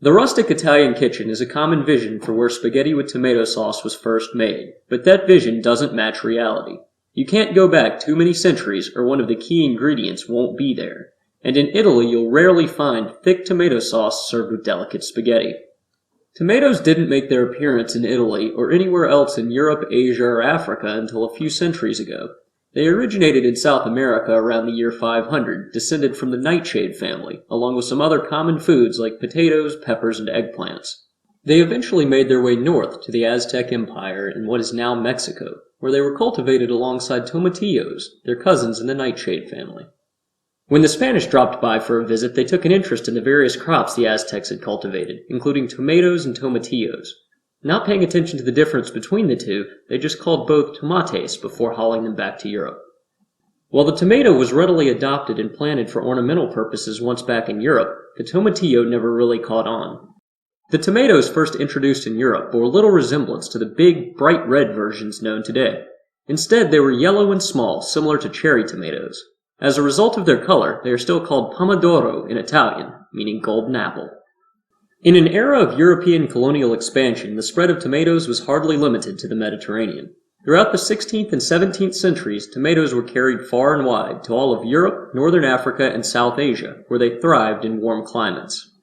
The rustic Italian kitchen is a common vision for where spaghetti with tomato sauce was first made, but that vision doesn't match reality. You can't go back too many centuries or one of the key ingredients won't be there. And in Italy you'll rarely find thick tomato sauce served with delicate spaghetti. Tomatoes didn't make their appearance in Italy or anywhere else in Europe, Asia, or Africa until a few centuries ago. They originated in South America around the year 500, descended from the nightshade family, along with some other common foods like potatoes, peppers, and eggplants. They eventually made their way north to the Aztec Empire in what is now Mexico, where they were cultivated alongside tomatillos, their cousins in the nightshade family. When the Spanish dropped by for a visit, they took an interest in the various crops the Aztecs had cultivated, including tomatoes and tomatillos. Not paying attention to the difference between the two, they just called both tomates before hauling them back to Europe. While the tomato was readily adopted and planted for ornamental purposes once back in Europe, the tomatillo never really caught on. The tomatoes first introduced in Europe bore little resemblance to the big, bright red versions known today. Instead, they were yellow and small, similar to cherry tomatoes. As a result of their color, they are still called pomodoro in Italian, meaning golden apple. In an era of European colonial expansion, the spread of tomatoes was hardly limited to the Mediterranean. Throughout the 16th and 17th centuries, tomatoes were carried far and wide to all of Europe, Northern Africa, and South Asia, where they thrived in warm climates.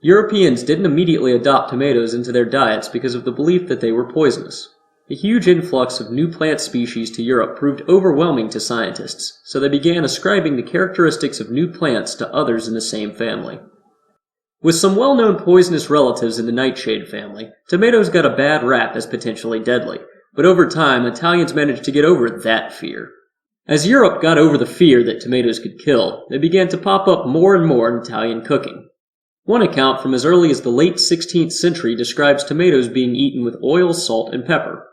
Europeans didn't immediately adopt tomatoes into their diets because of the belief that they were poisonous. The huge influx of new plant species to Europe proved overwhelming to scientists, so they began ascribing the characteristics of new plants to others in the same family. With some well-known poisonous relatives in the nightshade family, tomatoes got a bad rap as potentially deadly, but over time Italians managed to get over that fear. As Europe got over the fear that tomatoes could kill, they began to pop up more and more in Italian cooking. One account from as early as the late 16th century describes tomatoes being eaten with oil, salt, and pepper.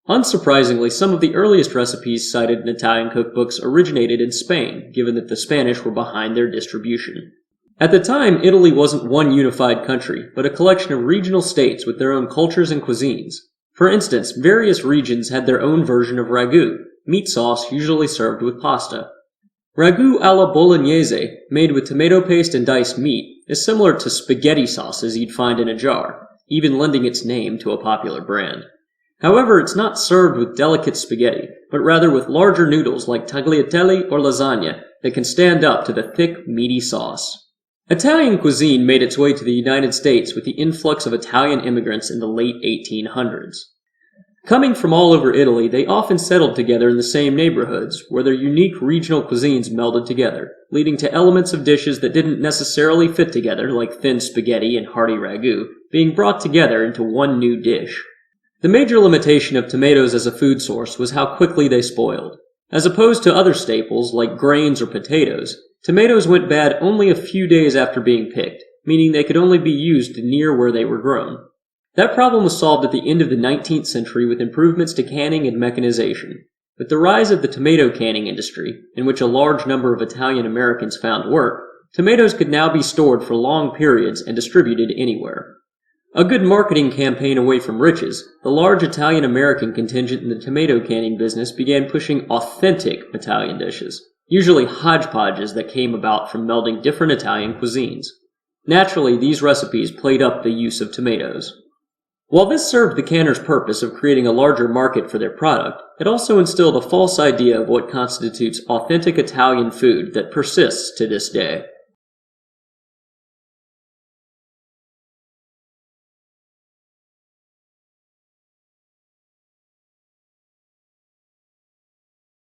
Unsurprisingly, some of the earliest recipes cited in Italian cookbooks originated in Spain, given that the Spanish were behind their distribution. At the time, Italy wasn't one unified country, but a collection of regional states with their own cultures and cuisines. For instance, various regions had their own version of ragu, meat sauce usually served with pasta. Ragu alla Bolognese, made with tomato paste and diced meat, is similar to spaghetti sauces you'd find in a jar, even lending its name to a popular brand. However, it's not served with delicate spaghetti, but rather with larger noodles like tagliatelle or lasagna that can stand up to the thick, meaty sauce. Italian cuisine made its way to the United States with the influx of Italian immigrants in the late 1800s. Coming from all over Italy, they often settled together in the same neighborhoods, where their unique regional cuisines melded together, leading to elements of dishes that didn't necessarily fit together, like thin spaghetti and hearty ragu, being brought together into one new dish. The major limitation of tomatoes as a food source was how quickly they spoiled. As opposed to other staples like grains or potatoes, tomatoes went bad only a few days after being picked, meaning they could only be used near where they were grown. That problem was solved at the end of the 19th century with improvements to canning and mechanization. With the rise of the tomato canning industry, in which a large number of Italian Americans found work, tomatoes could now be stored for long periods and distributed anywhere. A good marketing campaign away from riches, the large Italian-American contingent in the tomato canning business began pushing authentic Italian dishes, usually hodgepodges that came about from melding different Italian cuisines. Naturally, these recipes played up the use of tomatoes. While this served the canner's purpose of creating a larger market for their product, it also instilled a false idea of what constitutes authentic Italian food that persists to this day.